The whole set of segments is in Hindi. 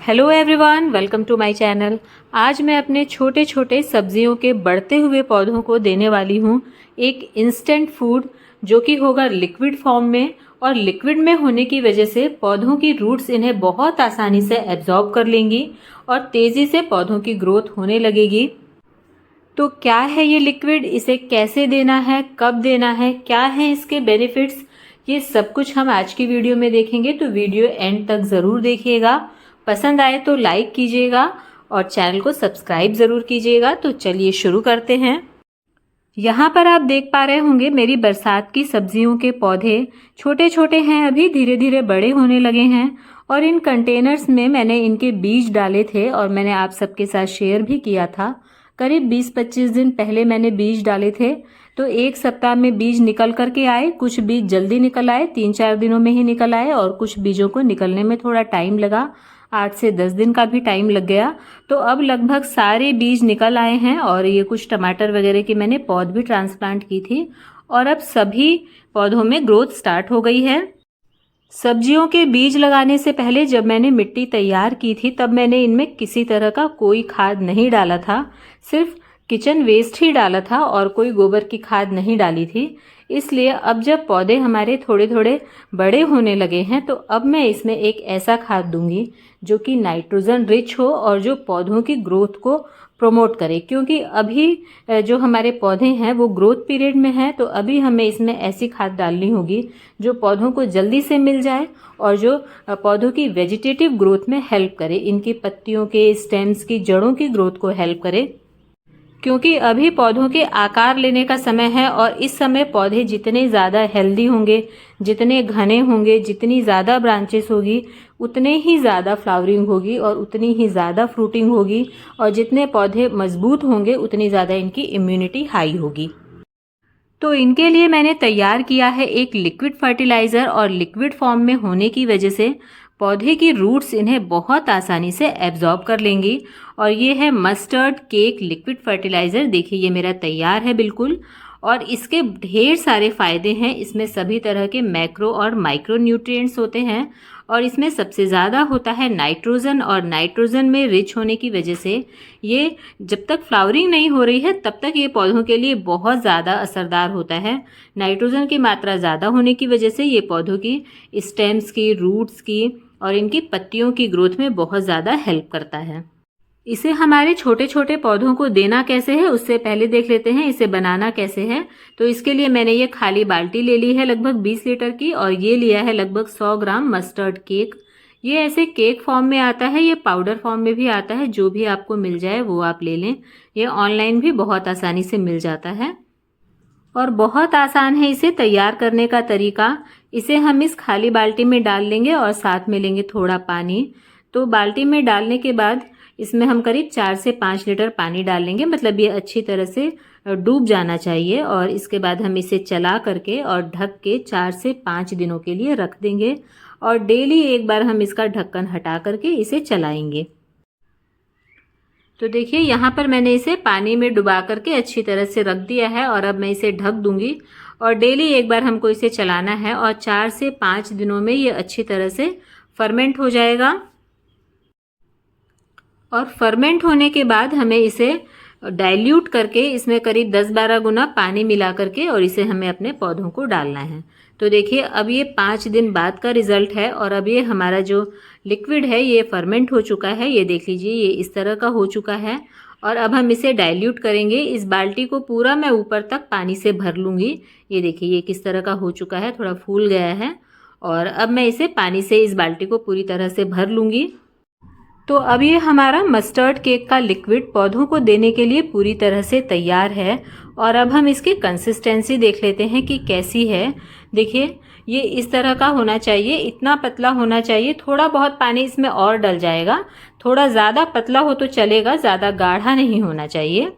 Hello everyone, welcome to my channel. आज मैं अपने छोटे छोटे सब्जियों के बढ़ते हुए पौधों को देने वाली हूँ एक इंस्टेंट फूड जो कि होगा लिक्विड फॉर्म में। और लिक्विड में होने की वजह से पौधों की रूट्स इन्हें बहुत आसानी से एब्जॉर्ब कर लेंगी और तेज़ी से पौधों की ग्रोथ होने लगेगी। तो क्या है ये लिक्विड, इसे कैसे देना है, कब देना है, क्या है इसके बेनिफिट्स, ये सब कुछ हम आज की वीडियो में देखेंगे। तो वीडियो एंड तक ज़रूर देखिएगा। पसंद आए तो लाइक कीजिएगा और चैनल को सब्सक्राइब ज़रूर कीजिएगा। तो चलिए शुरू करते हैं। यहाँ पर आप देख पा रहे होंगे मेरी बरसात की सब्जियों के पौधे छोटे छोटे हैं, अभी धीरे धीरे बड़े होने लगे हैं। और इन कंटेनर्स में मैंने इनके बीज डाले थे और मैंने आप सबके साथ शेयर भी किया था। करीब 20-25 दिन पहले मैंने बीज डाले थे। तो एक सप्ताह में बीज निकल करके आए। कुछ बीज जल्दी निकल आए, 3-4 दिनों में ही निकल आए, और कुछ बीजों को निकलने में थोड़ा टाइम लगा, 8 से 10 दिन का भी टाइम लग गया। तो अब लगभग सारे बीज निकल आए हैं। और ये कुछ टमाटर वगैरह की मैंने पौध भी ट्रांसप्लांट की थी और अब सभी पौधों में ग्रोथ स्टार्ट हो गई है। सब्जियों के बीज लगाने से पहले जब मैंने मिट्टी तैयार की थी तब मैंने इनमें किसी तरह का कोई खाद नहीं डाला था, सिर्फ किचन वेस्ट ही डाला था और कोई गोबर की खाद नहीं डाली थी। इसलिए अब जब पौधे हमारे थोड़े थोड़े बड़े होने लगे हैं तो अब मैं इसमें एक ऐसा खाद दूंगी जो कि नाइट्रोजन रिच हो और जो पौधों की ग्रोथ को प्रमोट करे। क्योंकि अभी जो हमारे पौधे हैं वो ग्रोथ पीरियड में हैं, तो अभी हमें इसमें ऐसी खाद डालनी होगी जो पौधों को जल्दी से मिल जाए और जो पौधों की वेजिटेटिव ग्रोथ में हेल्प करे, इनकी पत्तियों के, स्टेम्स की, जड़ों की ग्रोथ को हेल्प करे। क्योंकि अभी पौधों के आकार लेने का समय है और इस समय पौधे जितने ज़्यादा हेल्दी होंगे, जितने घने होंगे, जितनी ज़्यादा ब्रांचेस होगी, उतने ही ज़्यादा फ्लावरिंग होगी और उतनी ही ज़्यादा फ्रूटिंग होगी। और जितने पौधे मजबूत होंगे उतनी ज़्यादा इनकी इम्यूनिटी हाई होगी। तो इनके लिए मैंने तैयार किया है एक लिक्विड फर्टिलाइज़र, और लिक्विड फॉर्म में होने की वजह से पौधे की रूट्स इन्हें बहुत आसानी से एब्जॉर्ब कर लेंगी। और ये है मस्टर्ड केक लिक्विड फर्टिलाइज़र। देखिए ये मेरा तैयार है बिल्कुल, और इसके ढेर सारे फ़ायदे हैं। इसमें सभी तरह के मैक्रो और माइक्रो न्यूट्रिएंट्स होते हैं और इसमें सबसे ज़्यादा होता है नाइट्रोजन। और नाइट्रोजन में रिच होने की वजह से ये जब तक फ्लावरिंग नहीं हो रही है तब तक ये पौधों के लिए बहुत ज़्यादा असरदार होता है। नाइट्रोजन की मात्रा ज़्यादा होने की वजह से ये पौधों की स्टेम्स की, रूट्स की और इनकी पत्तियों की ग्रोथ में बहुत ज़्यादा हेल्प करता है। इसे हमारे छोटे छोटे पौधों को देना कैसे है उससे पहले देख लेते हैं इसे बनाना कैसे है। तो इसके लिए मैंने ये खाली बाल्टी ले ली है लगभग 20 लीटर की, और ये लिया है लगभग 100 ग्राम मस्टर्ड केक। ये ऐसे केक फॉर्म में आता है, ये पाउडर फॉर्म में भी आता है, जो भी आपको मिल जाए वो आप ले लें। ये ऑनलाइन भी बहुत आसानी से मिल जाता है और बहुत आसान है इसे तैयार करने का तरीका। इसे हम इस खाली बाल्टी में डाल लेंगे और साथ में लेंगे थोड़ा पानी। तो बाल्टी में डालने के बाद इसमें हम करीब 4 से 5 लीटर पानी डाल लेंगे, मतलब ये अच्छी तरह से डूब जाना चाहिए। और इसके बाद हम इसे चला करके और ढक के 4 से 5 दिनों के लिए रख देंगे और डेली एक बार हम इसका ढक्कन हटा करके इसे चलाएंगे। तो देखिए यहाँ पर मैंने इसे पानी में डुबा करके अच्छी तरह से रख दिया है और अब मैं इसे ढक दूंगी और डेली एक बार हमको इसे चलाना है और 4 से 5 दिनों में ये अच्छी तरह से फर्मेंट हो जाएगा। और फर्मेंट होने के बाद हमें इसे डाइल्यूट करके इसमें करीब 10-12 गुना पानी मिला करके और इसे हमें अपने पौधों को डालना है। तो देखिए अब ये 5 दिन बाद का रिजल्ट है और अब ये हमारा जो लिक्विड है ये फर्मेंट हो चुका है। ये देख लीजिए ये इस तरह का हो चुका है और अब हम इसे डाइल्यूट करेंगे। इस बाल्टी को पूरा मैं ऊपर तक पानी से भर लूँगी। ये देखिए ये किस तरह का हो चुका है, थोड़ा फूल गया है। और अब मैं इसे पानी से इस बाल्टी को पूरी तरह से भर लूँगी। तो अब ये हमारा मस्टर्ड केक का लिक्विड पौधों को देने के लिए पूरी तरह से तैयार है। और अब हम इसकी कंसिस्टेंसी देख लेते हैं कि कैसी है। देखिए ये इस तरह का होना चाहिए, इतना पतला होना चाहिए। थोड़ा बहुत पानी इसमें और डल जाएगा, थोड़ा ज़्यादा पतला हो तो चलेगा, ज़्यादा गाढ़ा नहीं होना चाहिए।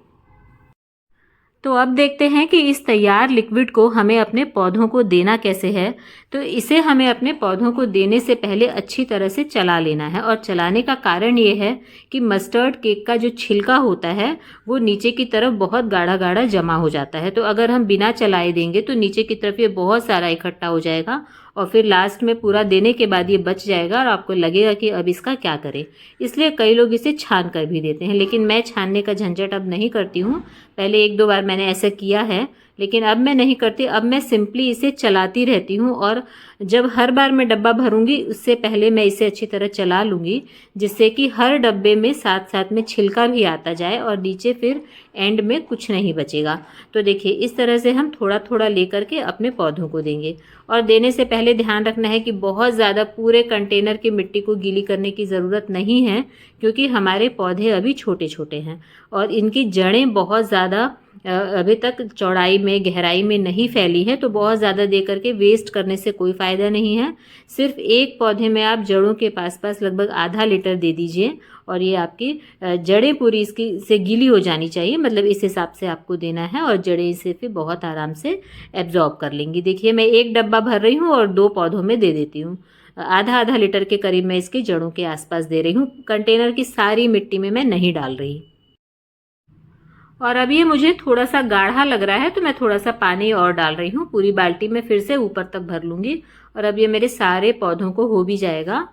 तो अब देखते हैं कि इस तैयार लिक्विड को हमें अपने पौधों को देना कैसे है। तो इसे हमें अपने पौधों को देने से पहले अच्छी तरह से चला लेना है। और चलाने का कारण ये है कि मस्टर्ड केक का जो छिलका होता है वो नीचे की तरफ बहुत गाढ़ा गाढ़ा जमा हो जाता है। तो अगर हम बिना चलाए देंगे तो नीचे की तरफ ये बहुत सारा इकट्ठा हो जाएगा और फिर लास्ट में पूरा देने के बाद ये बच जाएगा और आपको लगेगा कि अब इसका क्या करें। इसलिए कई लोग इसे छान कर भी देते हैं, लेकिन मैं छानने का झंझट अब नहीं करती हूँ। पहले 1-2 बार मैंने ऐसा किया है, लेकिन अब मैं नहीं करती। अब मैं सिंपली इसे चलाती रहती हूँ और जब हर बार मैं डब्बा भरूंगी उससे पहले मैं इसे अच्छी तरह चला लूँगी, जिससे कि हर डब्बे में साथ साथ में छिलका भी आता जाए और नीचे फिर एंड में कुछ नहीं बचेगा। तो देखिए इस तरह से हम थोड़ा थोड़ा लेकर के अपने पौधों को देंगे। और देने से पहले ध्यान रखना है कि बहुत ज़्यादा पूरे कंटेनर की मिट्टी को गीली करने की ज़रूरत नहीं है, क्योंकि हमारे पौधे अभी छोटे छोटे हैं और इनकी जड़ें बहुत ज़्यादा अभी तक चौड़ाई में गहराई में नहीं फैली है। तो बहुत ज़्यादा दे करके वेस्ट करने से कोई फ़ायदा नहीं है। सिर्फ एक पौधे में आप जड़ों के पास पास लगभग आधा लीटर दे दीजिए और ये आपकी जड़ें पूरी इसकी से गीली हो जानी चाहिए, मतलब इस हिसाब से आपको देना है और जड़ें इसे फिर बहुत आराम से एब्जॉर्ब कर लेंगी। देखिए मैं एक डब्बा भर रही हूँ और 2 पौधों में दे देती हूँ। आधा आधा लीटर के करीब मैं इसकी जड़ों के आसपास दे रही हूँ। कंटेनर की सारी मिट्टी में मैं नहीं डाल रही। और अब ये मुझे थोड़ा सा गाढ़ा लग रहा है तो मैं थोड़ा सा पानी और डाल रही हूँ। पूरी बाल्टी में फिर से ऊपर तक भर लूँगी और अब ये मेरे सारे पौधों को हो भी जाएगा।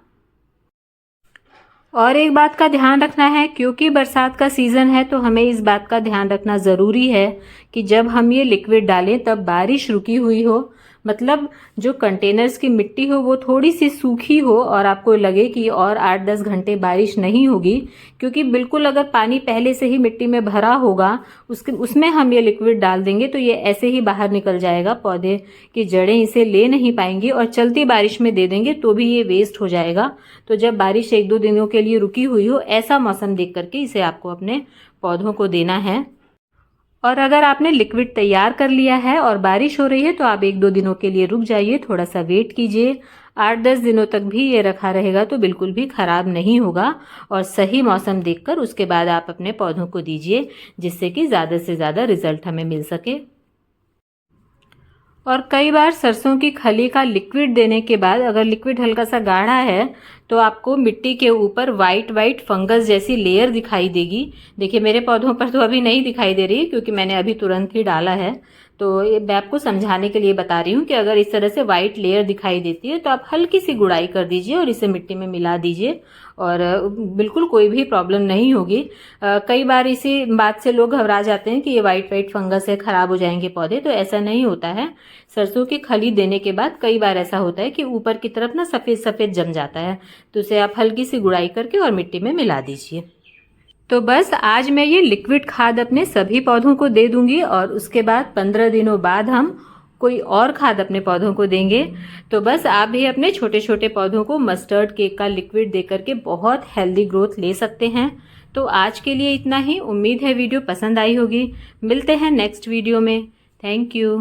और एक बात का ध्यान रखना है, क्योंकि बरसात का सीज़न है तो हमें इस बात का ध्यान रखना ज़रूरी है कि जब हम ये लिक्विड डालें तब बारिश रुकी हुई हो, मतलब जो कंटेनर्स की मिट्टी हो वो थोड़ी सी सूखी हो और आपको लगे कि और 8-10 घंटे बारिश नहीं होगी। क्योंकि बिल्कुल अगर पानी पहले से ही मिट्टी में भरा होगा उसमें हम ये लिक्विड डाल देंगे तो ये ऐसे ही बाहर निकल जाएगा, पौधे की जड़ें इसे ले नहीं पाएंगी और चलती बारिश में दे देंगे तो भी ये वेस्ट हो जाएगा। तो जब बारिश 1-2 दिनों के लिए रुकी हुई हो, ऐसा मौसम देख करके इसे आपको अपने पौधों को देना है। और अगर आपने लिक्विड तैयार कर लिया है और बारिश हो रही है तो आप 1-2 दिनों के लिए रुक जाइए, थोड़ा सा वेट कीजिए। 8-10 दिनों तक भी ये रखा रहेगा तो बिल्कुल भी ख़राब नहीं होगा। और सही मौसम देखकर उसके बाद आप अपने पौधों को दीजिए, जिससे कि ज़्यादा से ज़्यादा रिजल्ट हमें मिल सके। और कई बार सरसों की खली का लिक्विड देने के बाद अगर लिक्विड हल्का सा गाढ़ा है तो आपको मिट्टी के ऊपर वाइट फंगस जैसी लेयर दिखाई देगी। देखिए मेरे पौधों पर तो अभी नहीं दिखाई दे रही क्योंकि मैंने अभी तुरंत ही डाला है। तो ये मैं आपको समझाने के लिए बता रही हूँ कि अगर इस तरह से वाइट लेयर दिखाई देती है तो आप हल्की सी गुड़ाई कर दीजिए और इसे मिट्टी में मिला दीजिए और बिल्कुल कोई भी प्रॉब्लम नहीं होगी। कई बार इसी बात से लोग घबरा जाते हैं कि ये वाइट फंगस है, खराब हो जाएंगे पौधे, तो ऐसा नहीं होता है। सरसों की खली देने के बाद कई बार ऐसा होता है कि ऊपर की तरफ ना सफ़ेद सफ़ेद जम जाता है, तो उसे आप हल्की सी गुड़ाई करके और मिट्टी में मिला दीजिए। तो बस आज मैं ये लिक्विड खाद अपने सभी पौधों को दे दूंगी और उसके बाद 15 दिनों बाद हम कोई और खाद अपने पौधों को देंगे। तो बस आप भी अपने छोटे छोटे पौधों को मस्टर्ड केक का लिक्विड दे करके बहुत हेल्दी ग्रोथ ले सकते हैं। तो आज के लिए इतना ही। उम्मीद है वीडियो पसंद आई होगी। मिलते हैं नेक्स्ट वीडियो में। Thank you.